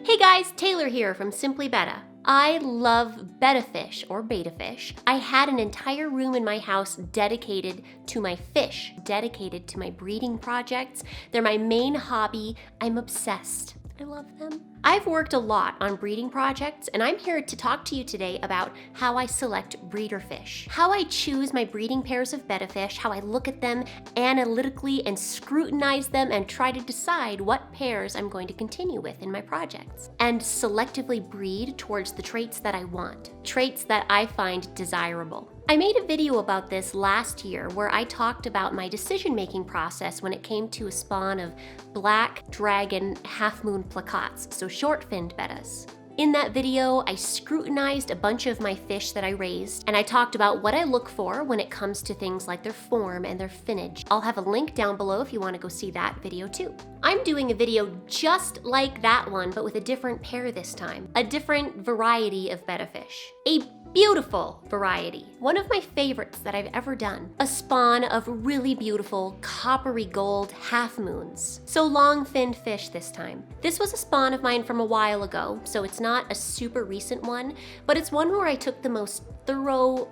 Hey guys, Taylor here from Simply Betta. I love betta fish or betta fish. I had an entire room in my house dedicated to my fish, dedicated to my breeding projects. They're my main hobby. I'm obsessed. I love them. I've worked a lot on breeding projects, and I'm here to talk to you today about how I select breeder fish, how I choose my breeding pairs of betta fish, how I look at them analytically and scrutinize them and try to decide what pairs I'm going to continue with in my projects, and selectively breed towards the traits that I want, traits that I find desirable. I made a video about this last year where I talked about my decision-making process when it came to a spawn of black dragon half-moon placats, so short-finned bettas. In that video, I scrutinized a bunch of my fish that I raised, and I talked about what I look for when it comes to things like their form and their finnage. I'll have a link down below if you want to go see that video too. I'm doing a video just like that one, but with a different pair this time. A different variety of betta fish. A beautiful variety. One of my favorites that I've ever done. A spawn of really beautiful coppery gold half-moons. So long-finned fish this time. This was a spawn of mine from a while ago, so it's not a super recent one, but it's one where I took the most thorough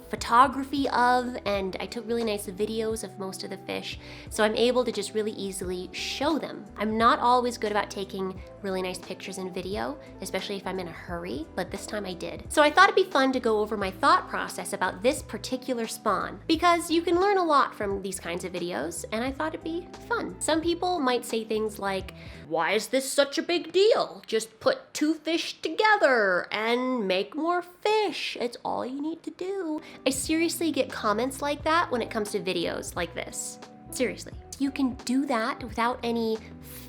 photography of, and I took really nice videos of most of the fish, so I'm able to just really easily show them. I'm not always good about taking really nice pictures and video, especially if I'm in a hurry, but this time I did. So I thought it'd be fun to go over my thought process about this particular spawn, because you can learn a lot from these kinds of videos, and I thought it'd be fun. Some people might say things like, why is this such a big deal? Just put two fish together and make more fish. It's all you need to do. I seriously get comments like that when it comes to videos like this. Seriously. You can do that without any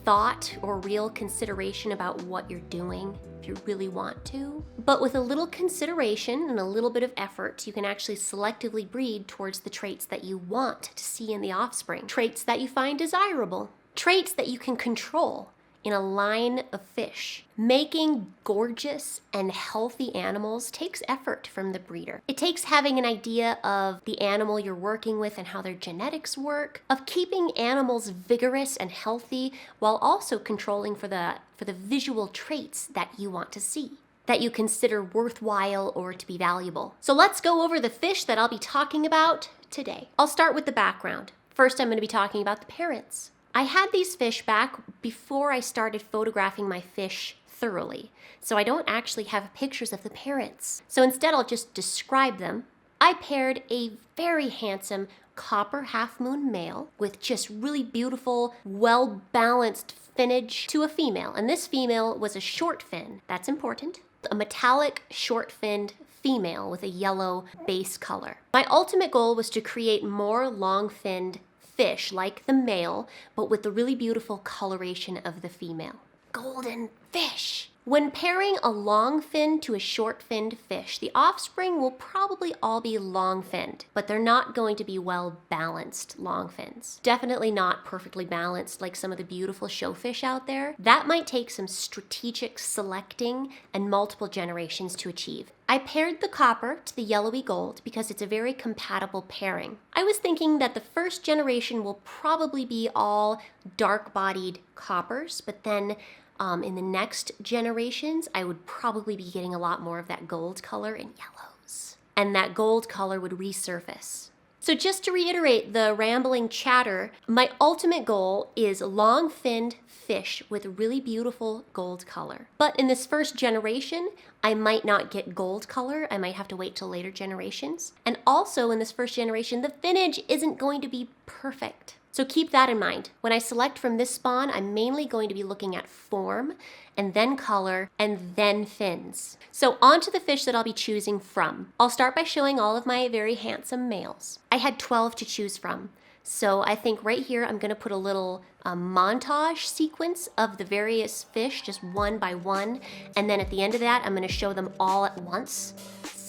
thought or real consideration about what you're doing if you really want to. But with a little consideration and a little bit of effort, you can actually selectively breed towards the traits that you want to see in the offspring. Traits that you find desirable. Traits that you can control in a line of fish. Making gorgeous and healthy animals takes effort from the breeder. It takes having an idea of the animal you're working with and how their genetics work, of keeping animals vigorous and healthy while also controlling for the visual traits that you want to see, that you consider worthwhile or to be valuable. So let's go over the fish that I'll be talking about today. I'll start with the background. First, I'm going to be talking about the parents. I had these fish back before I started photographing my fish thoroughly, so I don't actually have pictures of the parents. So instead, I'll just describe them. I paired a very handsome copper half-moon male with just really beautiful, well-balanced finnage to a female, and this female was a short fin. That's important. A metallic short-finned female with a yellow base color. My ultimate goal was to create more long-finned fish like the male, but with the really beautiful coloration of the female. Golden fish! When pairing a long fin to a short finned fish, the offspring will probably all be long finned, but they're not going to be well balanced long fins. Definitely not perfectly balanced like some of the beautiful showfish out there. That might take some strategic selecting and multiple generations to achieve. I paired the copper to the yellowy gold because it's a very compatible pairing. I was thinking that the first generation will probably be all dark-bodied coppers, but then in the next generations, I would probably be getting a lot more of that gold color and yellows. And that gold color would resurface. So just to reiterate the rambling chatter, my ultimate goal is long-finned fish with really beautiful gold color. But in this first generation, I might not get gold color. I might have to wait till later generations. And also in this first generation, the finnage isn't going to be perfect. So keep that in mind. When I select from this spawn, I'm mainly going to be looking at form, and then color, and then fins. So on to the fish that I'll be choosing from. I'll start by showing all of my very handsome males. I had 12 to choose from. So I think right here I'm gonna put a little montage sequence of the various fish, just one by one. And then at the end of that, I'm gonna show them all at once.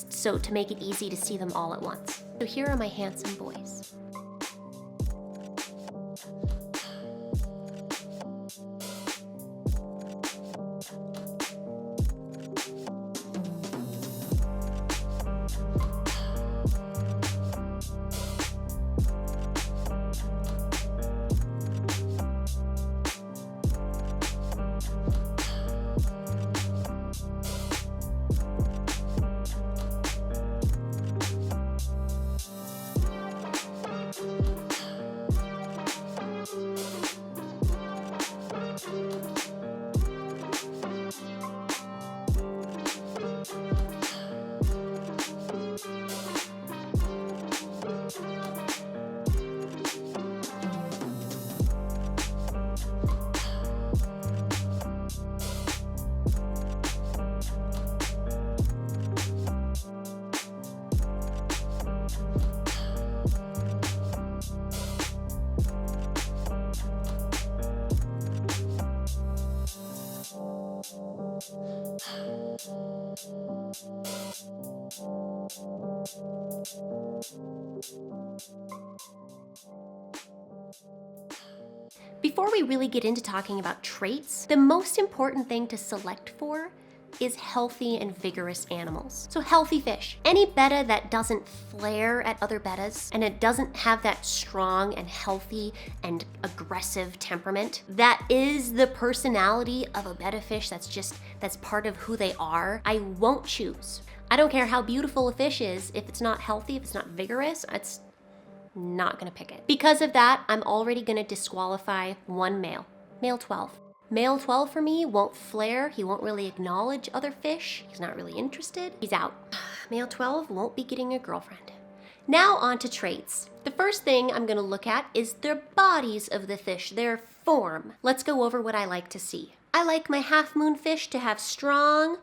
So to make it easy to see them all at once. So here are my handsome boys. Before we really get into talking about traits, the most important thing to select for is healthy and vigorous animals. So healthy fish. Any betta that doesn't flare at other bettas and it doesn't have that strong and healthy and aggressive temperament, that is the personality of a betta fish. That's part of who they are. I won't choose. I don't care how beautiful a fish is. If it's not healthy, if it's not vigorous, it's not gonna pick it. Because of that, I'm already gonna disqualify one male. Male 12. Male 12 for me won't flare. He won't really acknowledge other fish. He's not really interested. He's out. Male 12 won't be getting a girlfriend. Now on to traits. The first thing I'm gonna look at is their bodies of the fish, their form. Let's go over what I like to see. I like my half-moon fish to have strong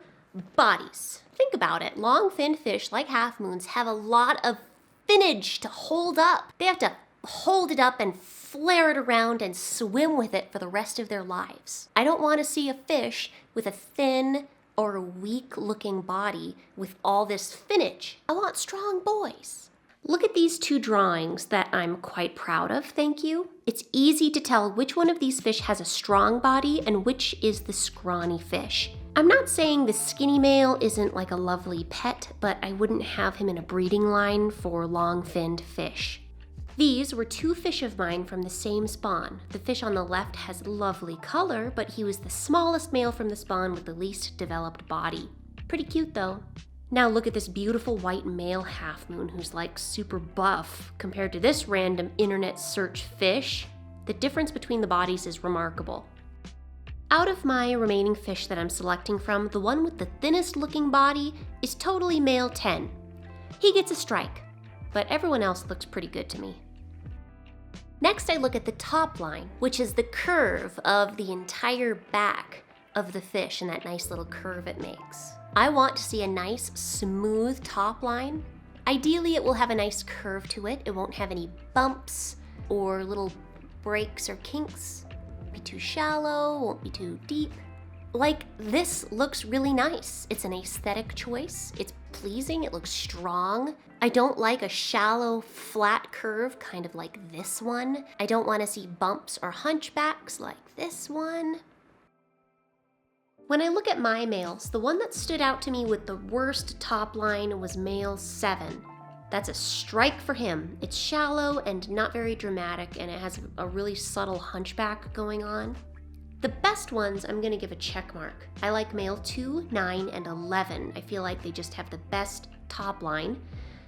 bodies. Think about it. Long-finned fish like half-moons have a lot of finnage to hold up. They have to hold it up and flare it around and swim with it for the rest of their lives. I don't want to see a fish with a thin or weak looking body with all this finnage. I want strong boys. Look at these two drawings that I'm quite proud of, thank you. It's easy to tell which one of these fish has a strong body and which is the scrawny fish. I'm not saying the skinny male isn't like a lovely pet, but I wouldn't have him in a breeding line for long-finned fish. These were two fish of mine from the same spawn. The fish on the left has lovely color, but he was the smallest male from the spawn with the least developed body. Pretty cute though. Now look at this beautiful white male half-moon who's like super buff compared to this random internet search fish. The difference between the bodies is remarkable. Out of my remaining fish that I'm selecting from, the one with the thinnest looking body is totally male 10. He gets a strike, but everyone else looks pretty good to me. Next, I look at the top line, which is the curve of the entire back of the fish and that nice little curve it makes. I want to see a nice, smooth top line. Ideally, it will have a nice curve to it. It won't have any bumps or little breaks or kinks. Won't be too shallow, won't be too deep. Like, this looks really nice. It's an aesthetic choice. It's pleasing, it looks strong. I don't like a shallow, flat curve, kind of like this one. I don't want to see bumps or hunchbacks like this one. When I look at my males, the one that stood out to me with the worst top line was male 7. That's a strike for him. It's shallow and not very dramatic, and it has a really subtle hunchback going on. The best ones, I'm gonna give a check mark. I like male 2, 9, and 11. I feel like they just have the best top line.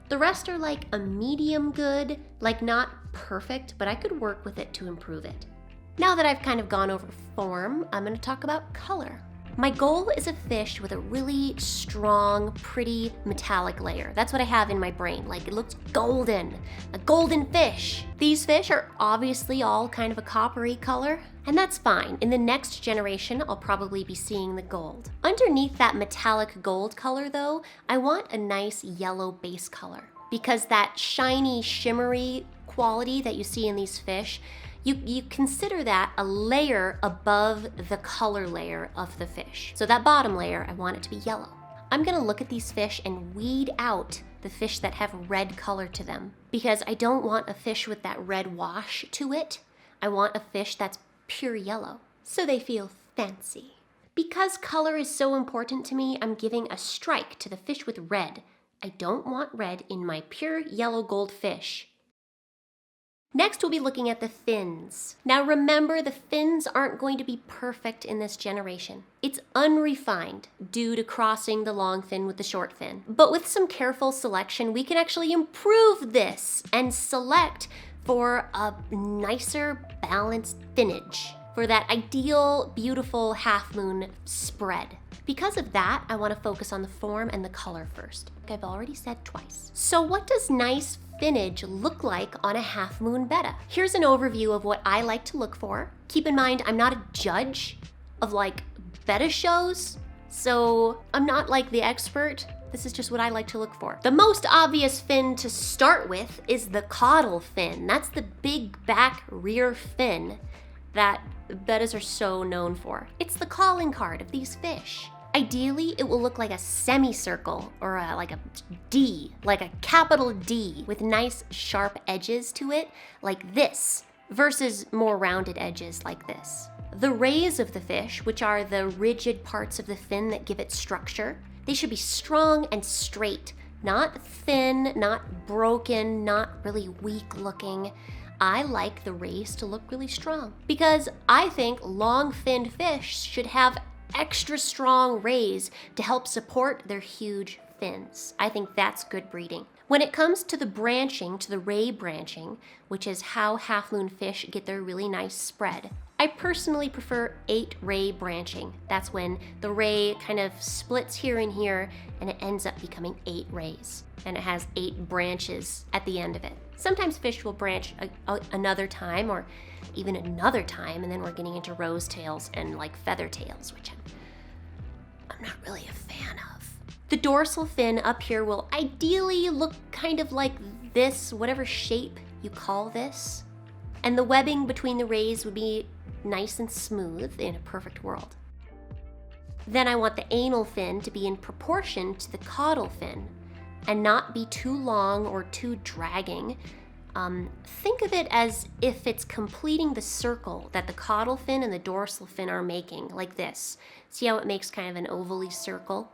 The rest are like a medium good, like not perfect, but I could work with it to improve it. Now that I've kind of gone over form, I'm gonna talk about color. My goal is a fish with a really strong, pretty metallic layer. That's what I have in my brain. Like, it looks golden, a golden fish. These fish are obviously all kind of a coppery color, and that's fine. In the next generation, I'll probably be seeing the gold. Underneath that metallic gold color though, I want a nice yellow base color, because that shiny, shimmery quality that you see in these fish, you consider that a layer above the color layer of the fish. So that bottom layer, I want it to be yellow. I'm gonna look at these fish and weed out the fish that have red color to them, because I don't want a fish with that red wash to it. I want a fish that's pure yellow, so they feel fancy. Because color is so important to me, I'm giving a strike to the fish with red. I don't want red in my pure yellow gold fish. Next, we'll be looking at the fins. Now remember, the fins aren't going to be perfect in this generation. It's unrefined due to crossing the long fin with the short fin. But with some careful selection, we can actually improve this and select for a nicer, balanced finnage, for that ideal, beautiful half-moon spread. Because of that, I want to focus on the form and the color first, like I've already said twice. So what does nice finnage look like on a half-moon betta? Here's an overview of what I like to look for. Keep in mind, I'm not a judge of like betta shows, so I'm not like the expert. This is just what I like to look for. The most obvious fin to start with is the caudal fin. That's the big back rear fin that bettas are so known for. It's the calling card of these fish. Ideally, it will look like a semicircle or like a D, like a capital D with nice sharp edges to it, like this. versus more rounded edges like this. The rays of the fish, which are the rigid parts of the fin that give it structure, they should be strong and straight, not thin, not broken, not really weak looking. I like the rays to look really strong because I think long-finned fish should have extra strong rays to help support their huge fins. I think that's good breeding. When it comes to the branching, to the ray branching, which is how half-moon fish get their really nice spread, I personally prefer 8-ray branching. That's when the ray kind of splits here and here and it ends up becoming 8 rays. And it has 8 branches at the end of it. Sometimes fish will branch another time or even another time, and then we're getting into rose tails and like feather tails, which I'm not really a fan of. The dorsal fin up here will ideally look kind of like this, whatever shape you call this. And the webbing between the rays would be nice and smooth in a perfect world. Then I want the anal fin to be in proportion to the caudal fin and not be too long or too dragging. Think of it as if it's completing the circle that the caudal fin and the dorsal fin are making, like this. See how it makes kind of an ovally circle?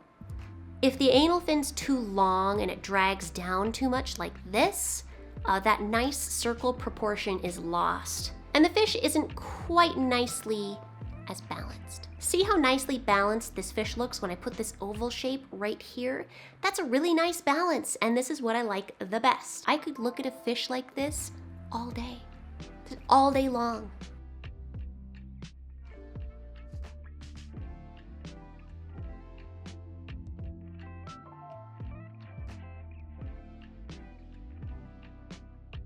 If the anal fin's too long and it drags down too much like this, that nice circle proportion is lost. And the fish isn't quite nicely as balanced. See how nicely balanced this fish looks when I put this oval shape right here? That's a really nice balance, and this is what I like the best. I could look at a fish like this all day, just all day long.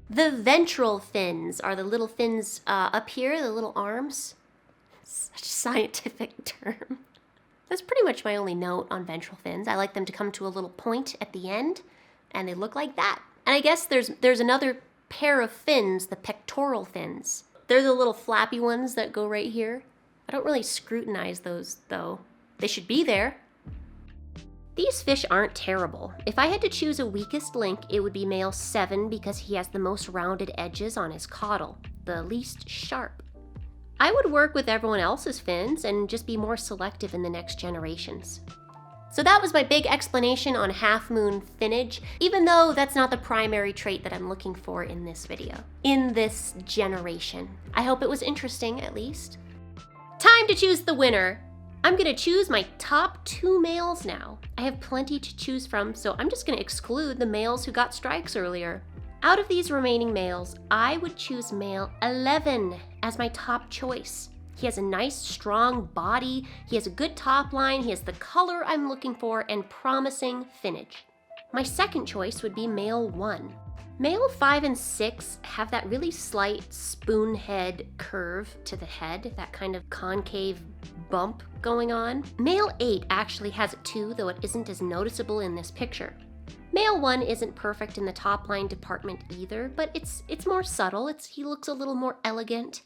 The ventral fins are the little fins up here, the little arms. Such a scientific term. That's pretty much my only note on ventral fins. I like them to come to a little point at the end, and they look like that. And I guess there's another pair of fins, the pectoral fins. They're the little flappy ones that go right here. I don't really scrutinize those, though. They should be there. These fish aren't terrible. If I had to choose a weakest link, it would be male 7 because he has the most rounded edges on his caudal, the least sharp. I would work with everyone else's fins and just be more selective in the next generations. So that was my big explanation on half-moon finnage, even though that's not the primary trait that I'm looking for in this video, in this generation. I hope it was interesting, at least. Time to choose the winner. I'm gonna choose my top 2 males now. I have plenty to choose from, so I'm just gonna exclude the males who got strikes earlier. Out of these remaining males, I would choose male 11 as my top choice. He has a nice, strong body, he has a good top line, he has the color I'm looking for, and promising finnage. My second choice would be male 1. Male 5 and 6 have that really slight spoon head curve to the head, that kind of concave bump going on. Male 8 actually has it too, though it isn't as noticeable in this picture. Male 1 isn't perfect in the top line department either, but it's more subtle. He looks a little more elegant.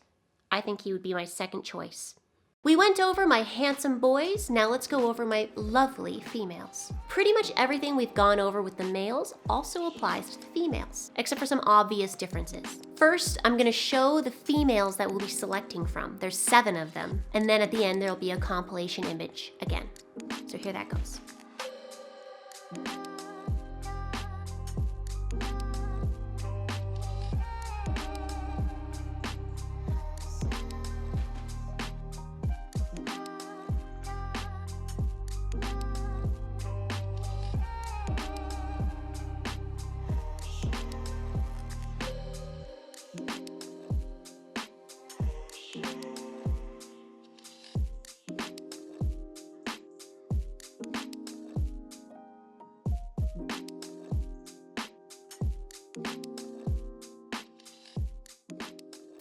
I think he would be my second choice. We went over my handsome boys, now let's go over my lovely females. Pretty much everything we've gone over with the males also applies to the females, except for some obvious differences. First, I'm gonna show the females that we'll be selecting from. There's 7 of them, and then at the end there'll be a compilation image again. So here that goes.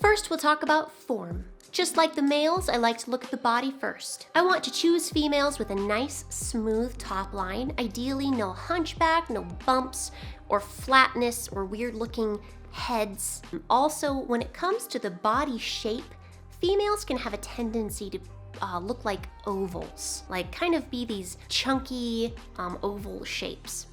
First, we'll talk about form. Just like the males, I like to look at the body first. I want to choose females with a nice, smooth top line, ideally no hunchback, no bumps, or flatness, or weird-looking heads. Also, when it comes to the body shape, females can have a tendency to look like ovals, like kind of be these chunky oval shapes.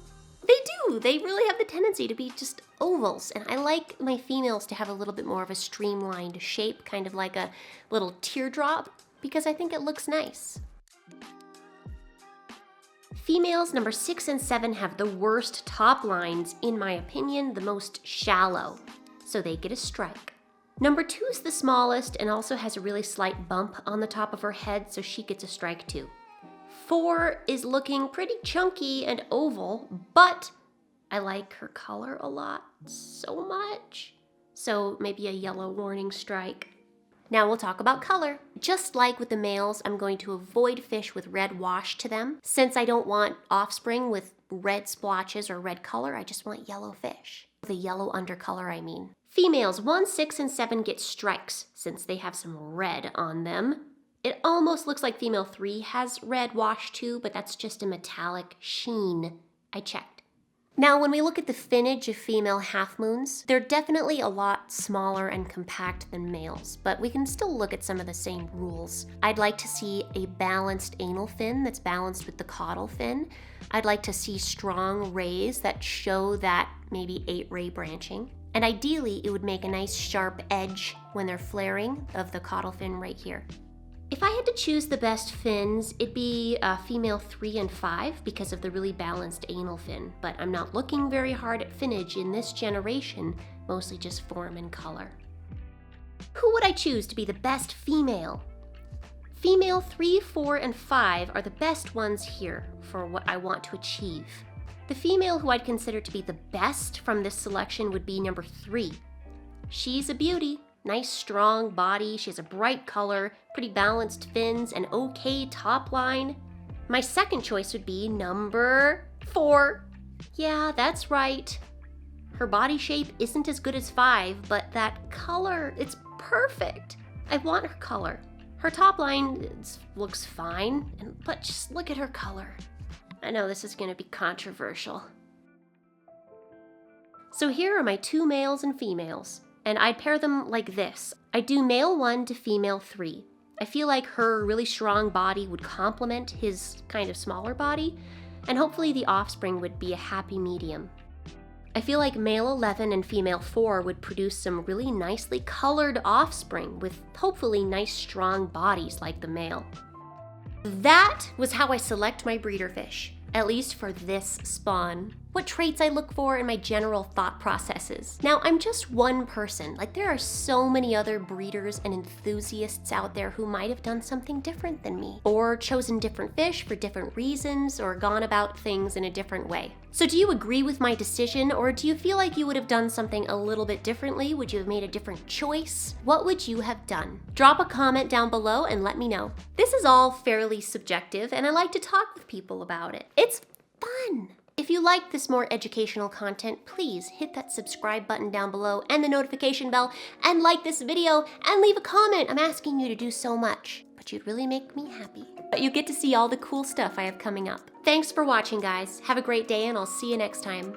They do. They really have the tendency to be just ovals. And I like my females to have a little bit more of a streamlined shape, kind of like a little teardrop, because I think it looks nice. Females number 6 and 7 have the worst top lines, in my opinion, the most shallow. So they get a strike. Number 2 is the smallest and also has a really slight bump on the top of her head, so she gets a strike too. 4 is looking pretty chunky and oval, but I like her color a lot, so much. So maybe a yellow warning strike. Now we'll talk about color. Just like with the males, I'm going to avoid fish with red wash to them. Since I don't want offspring with red splotches or red color, I just want yellow fish. The yellow undercolor, I mean. Females 1, 6, and 7 get strikes since they have some red on them. It almost looks like female 3 has red wash too, but that's just a metallic sheen. I checked. Now, when we look at the finnage of female halfmoons, they're definitely a lot smaller and compact than males, but we can still look at some of the same rules. I'd like to see a balanced anal fin that's balanced with the caudal fin. I'd like to see strong rays that show that maybe 8-ray branching. And ideally, it would make a nice sharp edge when they're flaring of the caudal fin right here. If I had to choose the best fins, it'd be female 3 and 5 because of the really balanced anal fin, but I'm not looking very hard at finnage in this generation, mostly just form and color. Who would I choose to be the best female? Female 3, 4, and 5 are the best ones here for what I want to achieve. The female who I'd consider to be the best from this selection would be number 3. She's a beauty. Nice strong body, she has a bright color, pretty balanced fins, and okay top line. My second choice would be number 4. Yeah, that's right. Her body shape isn't as good as 5, but that color, it's perfect. I want her color. Her top line looks fine, but just look at her color. I know this is gonna be controversial. So here are my 2 males and females. And I'd pair them like this. I'd do male 1 to female 3. I feel like her really strong body would complement his kind of smaller body, and hopefully the offspring would be a happy medium. I feel like male 11 and female 4 would produce some really nicely colored offspring with hopefully nice strong bodies like the male. That was how I select my breeder fish, at least for this spawn. What traits I look for in my general thought processes. Now, I'm just one person. Like, there are so many other breeders and enthusiasts out there who might have done something different than me, or chosen different fish for different reasons, or gone about things in a different way. So do you agree with my decision, or do you feel like you would have done something a little bit differently? Would you have made a different choice? What would you have done? Drop a comment down below and let me know. This is all fairly subjective, and I like to talk with people about it. It's fun. If you like this more educational content, please hit that subscribe button down below and the notification bell and like this video and leave a comment. I'm asking you to do so much, but you'd really make me happy. But you get to see all the cool stuff I have coming up. Thanks for watching, guys. Have a great day and I'll see you next time.